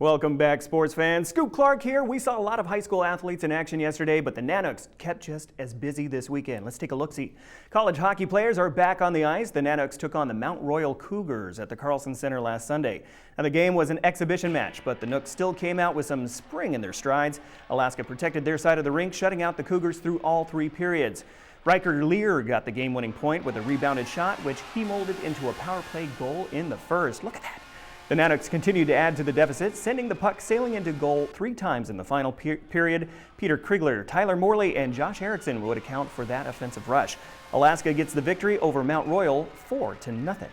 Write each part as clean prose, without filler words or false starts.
Welcome back, sports fans. Scoop Clark here. We saw a lot of high school athletes in action yesterday, but the Nanoks kept just as busy this weekend. Let's take a look-see. College hockey players are back on the ice. The Nanoks took on the Mount Royal Cougars at the Carlson Center last Sunday. Now, the game was an exhibition match, but the Nooks still came out with some spring in their strides. Alaska protected their side of the rink, shutting out the Cougars through all three periods. Riker Lear got the game-winning point with a rebounded shot, which he molded into a power play goal in the first. Look at that. The Nanoks continued to add to the deficit, sending the puck sailing into goal 3 times in the final period. Peter Krigler, Tyler Morley, and Josh Erickson would account for that offensive rush. Alaska gets the victory over Mount Royal 4-0.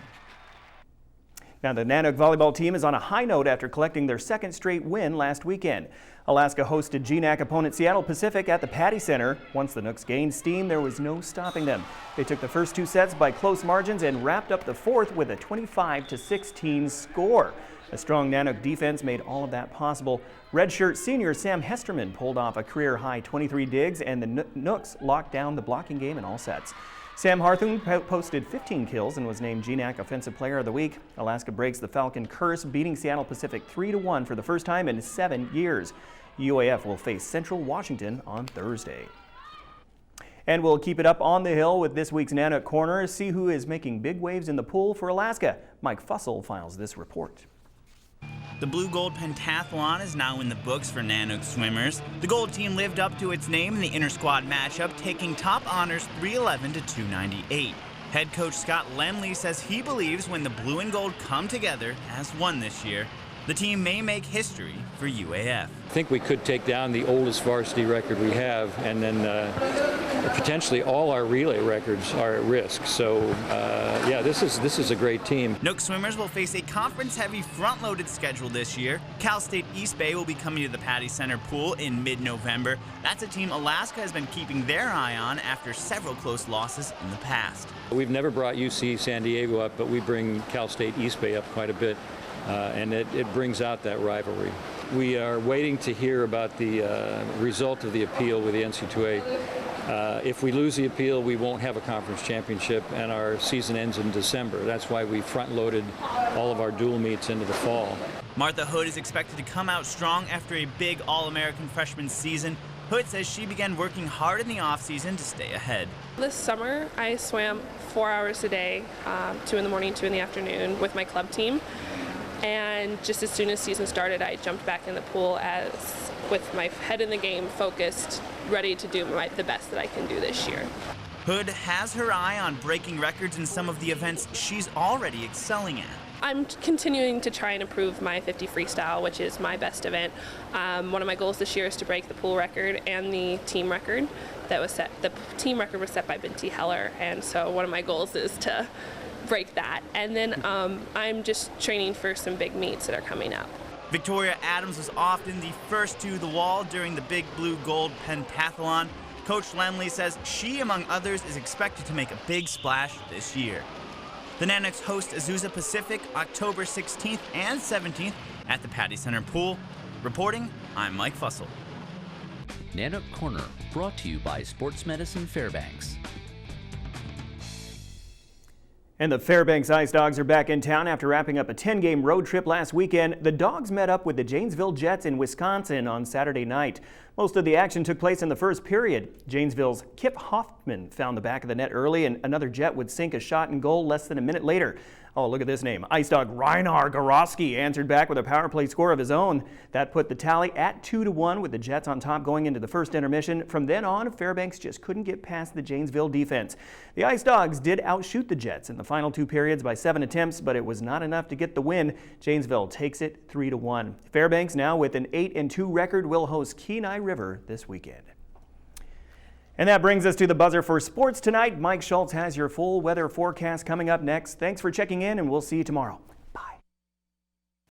Now, the Nanook volleyball team is on a high note after collecting their second straight win last weekend. Alaska hosted GNAC opponent Seattle Pacific at the Patty Center. Once the Nooks gained steam, there was no stopping them. They took the first 2 sets by close margins and wrapped up the fourth with a 25-16 score. A strong Nanook defense made all of that possible. Redshirt senior Sam Hesterman pulled off a career-high 23 digs, and the Nooks locked down the blocking game in all sets. Sam Harthun posted 15 kills and was named GNAC Offensive Player of the Week. Alaska breaks the Falcon curse, beating Seattle Pacific 3-1 for the first time in 7 years. UAF will face Central Washington on Thursday. And we'll keep it up on the hill with this week's Nanook Corner. See who is making big waves in the pool for Alaska. Mike Fussell files this report. The blue-gold pentathlon is now in the books for Nanook swimmers. The gold team lived up to its name in the inter-squad matchup, taking top honors 311 to 298. Head coach Scott Lemley says he believes when the blue and gold come together as one this year, the team may make history for UAF. I think we could take down the oldest varsity record we have, and then potentially all our relay records are at risk. So, yeah, this is a great team. Nook swimmers will face a conference-heavy front-loaded schedule this year. Cal State East Bay will be coming to the Patty Center pool in mid-November. That's a team Alaska has been keeping their eye on after several close losses in the past. We've never brought UC San Diego up, but we bring Cal State East Bay up quite a bit. And it brings out that rivalry. We are waiting to hear about the result of the appeal with the NC2A. If we lose the appeal, we won't have a conference championship, and our season ends in December. That's why we front-loaded all of our dual meets into the fall. Martha Hood is expected to come out strong after a big All-American freshman season. Hood says she began working hard in the off-season to stay ahead. This summer, I swam 4 hours a day, 2 in the morning, 2 in the afternoon, with my club team. And just as soon as season started, I jumped back in the pool with my head in the game, focused, ready to do the best that I can do this year. Hood has her eye on breaking records in some of the events she's already excelling at. I'm continuing to try and improve my 50 freestyle, which is my best event. One of my goals this year is to break the pool record and the team record that was set. The team record was set by Binti Heller, and so one of my goals is to break that. And then I'm just training for some big meets that are coming up. Victoria Adams was often the first to the wall during the big blue-gold pentathlon. Coach Lemley says she, among others, is expected to make a big splash this year. The Nanoks host Azusa Pacific October 16th and 17th at the Patty Center pool. Reporting, I'm Mike Fussell. Nanook Corner, brought to you by Sports Medicine Fairbanks. And the Fairbanks Ice Dogs are back in town after wrapping up a 10-game road trip last weekend. The Dogs met up with the Janesville Jets in Wisconsin on Saturday night. Most of the action took place in the first period. Janesville's Kip Hoffman found the back of the net early, and another Jet would sink a shot in goal less than a minute later. Oh, look at this name. Ice Dog Reinar Gorowski answered back with a power play score of his own. That put the tally at 2-1 with the Jets on top going into the first intermission. From then on, Fairbanks just couldn't get past the Janesville defense. The Ice Dogs did outshoot the Jets in the final 2 periods by 7 attempts, but it was not enough to get the win. Janesville takes it 3-1. Fairbanks, now with an 8-2 record, will host Kenai River this weekend. And that brings us to the buzzer for sports tonight. Mike Schultz has your full weather forecast coming up next. Thanks for checking in, and we'll see you tomorrow.